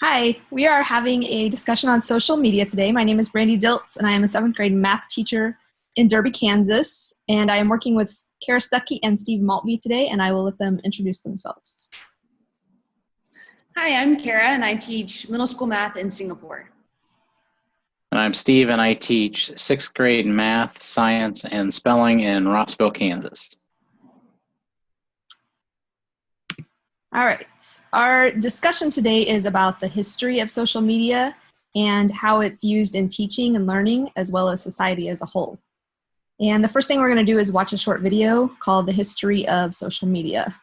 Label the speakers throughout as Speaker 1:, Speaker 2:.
Speaker 1: Hi, we are having a discussion on social media today. My name is Brandy Diltz, and I am a 7th grade math teacher in Derby, Kansas. And I am working with Kara Stuckey and Steve Maltby today, and I will let them introduce themselves.
Speaker 2: Hi, I'm Kara, and I teach middle school math in Singapore.
Speaker 3: And I'm Steve, and I teach 6th grade math, science, and spelling in Rossville, Kansas.
Speaker 1: All right, our discussion today is about the history of social media and how it's used in teaching and learning, as well as society as a whole. And the first thing we're going to do is watch a short video called The History of Social Media.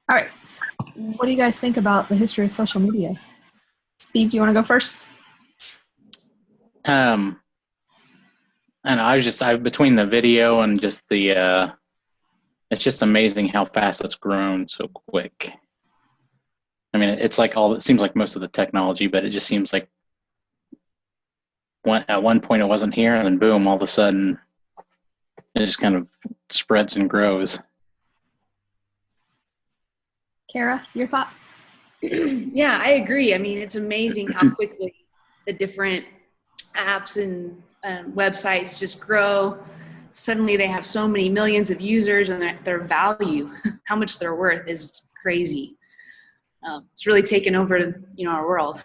Speaker 1: All right, what do you guys think about the history of social media? Steve, do you want to go first?
Speaker 3: And I between the video and just the, it's just amazing how fast it's grown so quick. I mean, it's like it seems like most of the technology, but it just seems like at one point it wasn't here, and then boom, all of a sudden it just kind of spreads and grows.
Speaker 1: Kara, your thoughts?
Speaker 2: Yeah, I agree. I mean, it's amazing how quickly the different apps and websites just grow. Suddenly they have so many millions of users, and their value, how much they're worth, is crazy. It's really taken over, our world.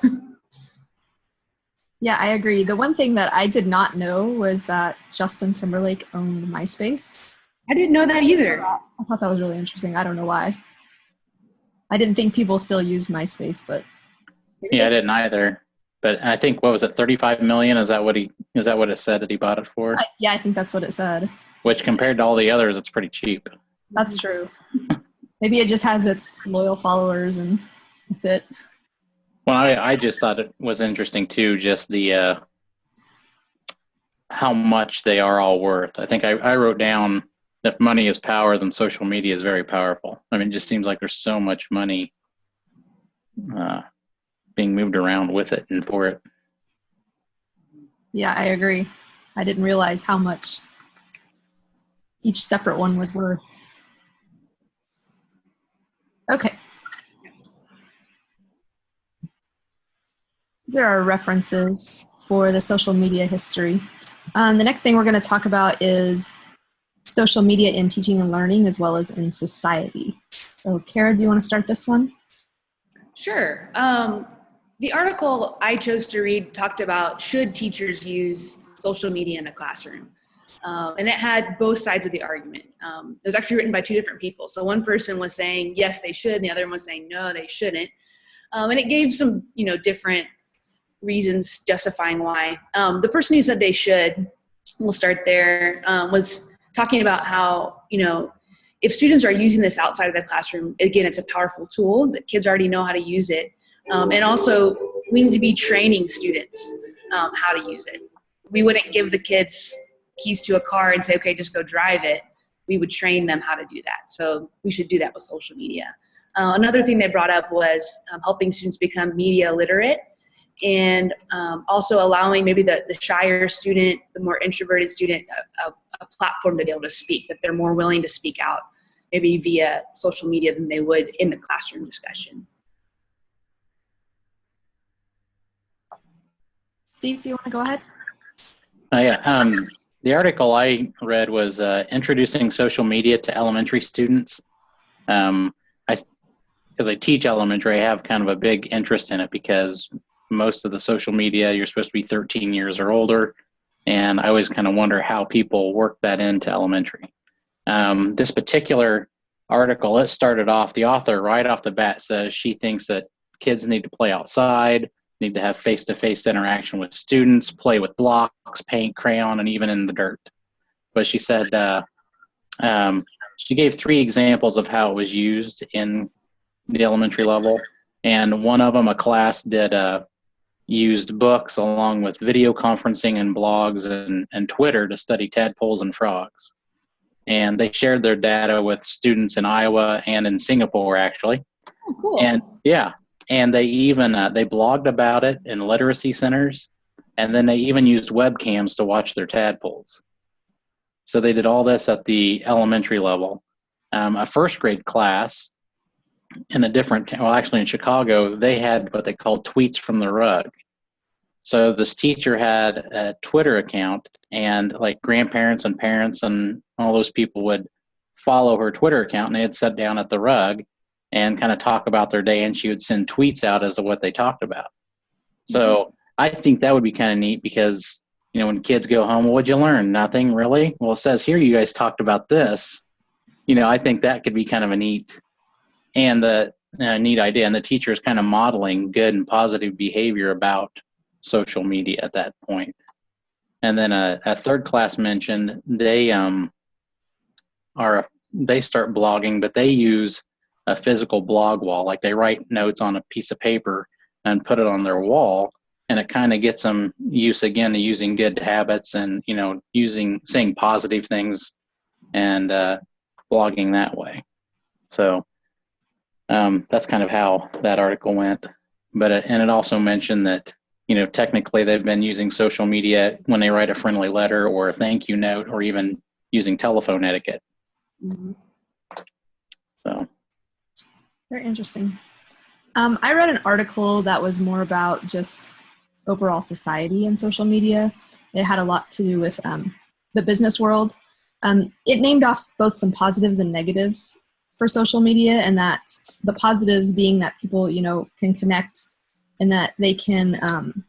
Speaker 1: Yeah, I agree. The one thing that I did not know was that Justin Timberlake owned MySpace.
Speaker 2: I didn't know that either.
Speaker 1: I thought that was really interesting. I don't know why. I didn't think people still used MySpace, but
Speaker 3: yeah, I didn't either. But I think, what was it, 35 million? Is that what it said that he bought it for?
Speaker 1: Yeah, I think that's what it said.
Speaker 3: Which, compared to all the others, it's pretty cheap.
Speaker 1: That's true. Maybe it just has its loyal followers and that's it.
Speaker 3: Well, I just thought it was interesting too, just the how much they are all worth. I think I wrote down, if money is power, then social media is very powerful. I mean, it just seems like there's so much money being moved around with it and for it.
Speaker 1: Yeah, I agree. I didn't realize how much each separate one was worth. Okay. These are our references for the social media history. The next thing we're going to talk about is social media in teaching and learning, as well as in society. So, Kara, do you want to start this one?
Speaker 2: Sure. The article I chose to read talked about, should teachers use social media in the classroom? And it had both sides of the argument. It was actually written by two different people. So one person was saying, yes, they should, and the other one was saying, no, they shouldn't. And it gave some, different reasons justifying why. The person who said they should, we'll start there, was talking about how, if students are using this outside of the classroom, again, it's a powerful tool that kids already know how to use it. And also, we need to be training students how to use it. we wouldn't give the kids keys to a car and say, okay, just go drive it. We would train them how to do that. So we should do that with social media. Another thing they brought up was helping students become media literate, and also allowing maybe the shyer student, the more introverted student, a platform to be able to speak, that they're more willing to speak out, maybe via social media than they would in the classroom discussion.
Speaker 1: Steve, do you want to go ahead?
Speaker 3: Yeah. The article I read was introducing social media to elementary students. Because I teach elementary, I have kind of a big interest in it because most of the social media, you're supposed to be 13 years or older. And I always kind of wonder how people work that into elementary. This particular article, it started off, the author right off the bat says she thinks that kids need to play outside, need to have face-to-face interaction with students, play with blocks, paint, crayon, and even in the dirt. But she said, she gave 3 examples of how it was used in the elementary level. And one of them, a class did used books along with video conferencing and blogs and Twitter to study tadpoles and frogs. And they shared their data with students in Iowa and in Singapore, actually.
Speaker 2: Oh, cool.
Speaker 3: And yeah, and they even they blogged about it in literacy centers, and then they even used webcams to watch their tadpoles. So they did all this at the elementary level. A first grade class in a different, well, actually in Chicago, they had what they called tweets from the rug. So this teacher had a Twitter account, and like grandparents and parents and all those people would follow her Twitter account, and they'd sit down at the rug and kind of talk about their day, and she would send tweets out as to what they talked about. So I think that would be kind of neat because, you know, when kids go home, well, what'd you learn? Nothing, really? Well, it says here you guys talked about this. You know, I think that could be kind of a neat idea. And the teacher is kind of modeling good and positive behavior about social media at that point. And then a third class mentioned they start blogging, but they use a physical blog wall. Like they write notes on a piece of paper and put it on their wall, and it kind of gets them used again to using good habits and, you know, saying positive things and blogging that way. So that's kind of how that article went. But it also mentioned that, you know, technically they've been using social media when they write a friendly letter or a thank you note, or even using telephone etiquette.
Speaker 2: Mm-hmm.
Speaker 3: So
Speaker 1: Very interesting. I read an article that was more about just overall society and social media. It had a lot to do with the business world. It named off both some positives and negatives for social media, and that the positives being that people, you know, can connect and that they can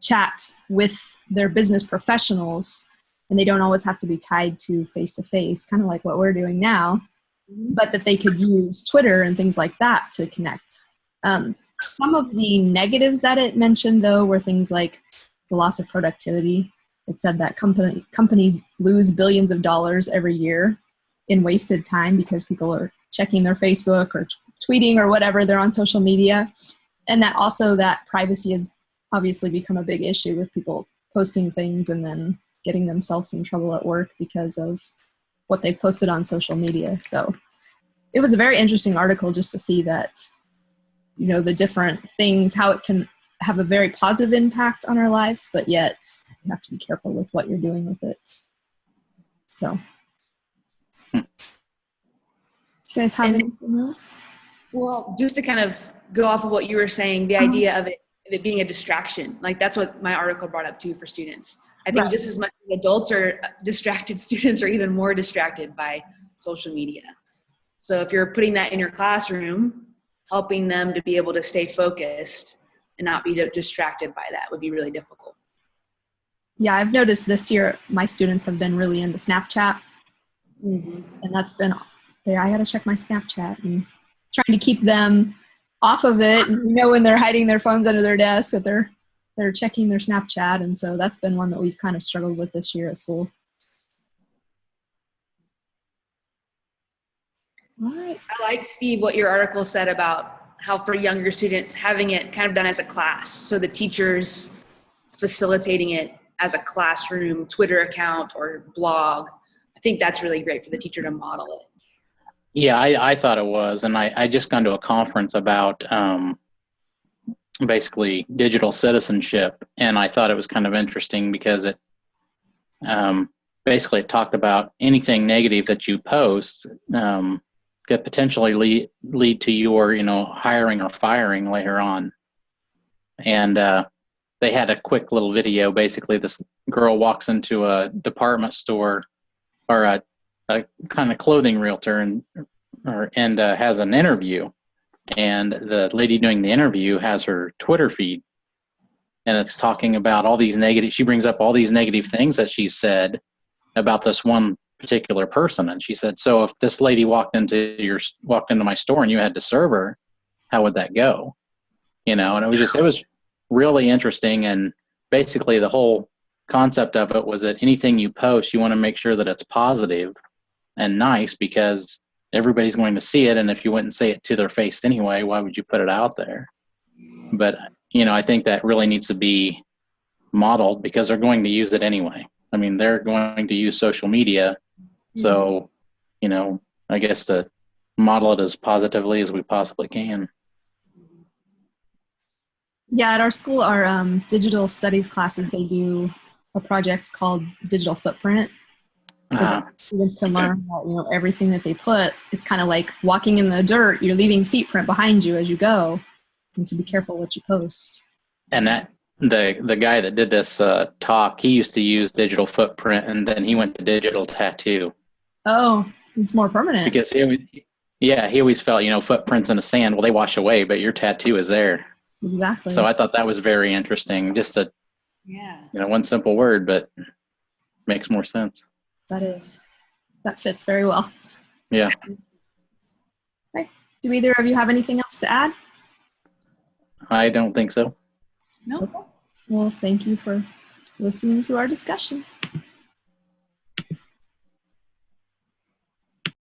Speaker 1: chat with their business professionals, and they don't always have to be tied to face-to-face, kind of like what we're doing now, but that they could use Twitter and things like that to connect. Some of the negatives that it mentioned, though, were things like the loss of productivity. It said that companies lose billions of dollars every year in wasted time because people are checking their Facebook or tweeting or whatever, they're on social media. And that also that privacy has obviously become a big issue with people posting things and then getting themselves in trouble at work because of what they posted on social media. So it was a very interesting article just to see that, you know, the different things, how it can have a very positive impact on our lives, but yet you have to be careful with what you're doing with it. So, do you guys have anything else?
Speaker 2: Well, just to kind of go off of what you were saying, the idea of it being a distraction, like that's what my article brought up too for students. I think just as much as adults are distracted, students are even more distracted by social media. So if you're putting that in your classroom, helping them to be able to stay focused and not be distracted by that would be really difficult.
Speaker 1: Yeah, I've noticed this year my students have been really into Snapchat. And that's been there. I got to check my Snapchat and trying to keep them off of it. And, you know, when they're hiding their phones under their desk, that they're checking their Snapchat. And so that's been one that we've kind of struggled with this year at school. All right.
Speaker 2: I like, Steve, what your article said about how for younger students having it kind of done as a class. So the teachers facilitating it as a classroom Twitter account or blog. I think that's really great for the teacher to model it.
Speaker 3: Yeah, I thought it was. And I just gone to a conference about basically digital citizenship. And I thought it was kind of interesting because it basically it talked about anything negative that you post could potentially lead to your, hiring or firing later on. And they had a quick little video. Basically, this girl walks into a department store or a kind of clothing realtor and has an interview. And the lady doing the interview has her Twitter feed, and it's talking about all these negative. She brings up all these negative things that she said about this one particular person, and she said, "So if this lady walked into my store and you had to serve her, how would that go?" And it was really interesting. And basically, the whole concept of it was that anything you post, you want to make sure that it's positive and nice, because everybody's going to see it. And if you wouldn't say it to their face anyway, why would you put it out there? But, I think that really needs to be modeled because they're going to use it anyway. I mean, they're going to use social media. So, I guess to model it as positively as we possibly can.
Speaker 1: Yeah, at our school, our digital studies classes, they do a project called Digital Footprint. So students can learn about, everything that they put. It's kind of like walking in the dirt. You're leaving footprint behind you as you go, and to be careful what you post. And
Speaker 3: that the guy that did this talk, he used to use digital footprint, and then he went to digital tattoo.
Speaker 1: Oh, it's more permanent.
Speaker 3: Because he always felt, footprints in the sand, well, they wash away, but your tattoo is there.
Speaker 1: Exactly.
Speaker 3: So I thought that was very interesting. Just one simple word, but makes more sense.
Speaker 1: That fits very well.
Speaker 3: Yeah.
Speaker 1: Okay. Do either of you have anything else to add?
Speaker 3: I don't think so.
Speaker 2: No.
Speaker 1: Okay. Well, thank you for listening to our discussion.